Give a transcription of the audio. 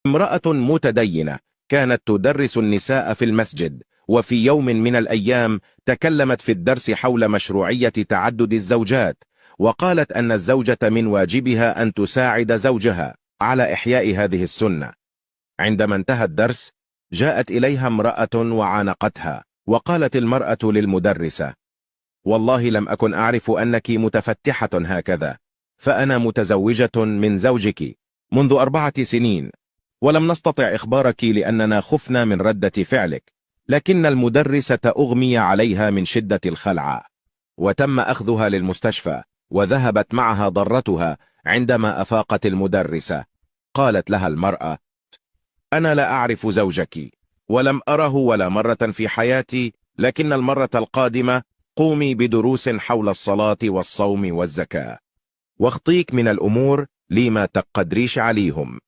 امرأة متدينة كانت تدرس النساء في المسجد، وفي يوم من الأيام تكلمت في الدرس حول مشروعية تعدد الزوجات، وقالت أن الزوجة من واجبها أن تساعد زوجها على إحياء هذه السنة. عندما انتهى الدرس جاءت إليها امرأة وعانقتها، وقالت المرأة للمدرسة: والله لم أكن أعرف أنك متفتحة هكذا، فأنا متزوجة من زوجك منذ 4 سنين، ولم نستطع إخبارك لأننا خفنا من ردة فعلك، لكن المدرسة أغمي عليها من شدة الخلع، وتم أخذها للمستشفى، وذهبت معها ضرتها. عندما أفاقت المدرسة قالت لها المرأة: أنا لا أعرف زوجك، ولم أره ولا مرة في حياتي، لكن المرة القادمة قومي بدروس حول الصلاة والصوم والزكاة، واخطيك من الأمور لما تقدريش عليهم.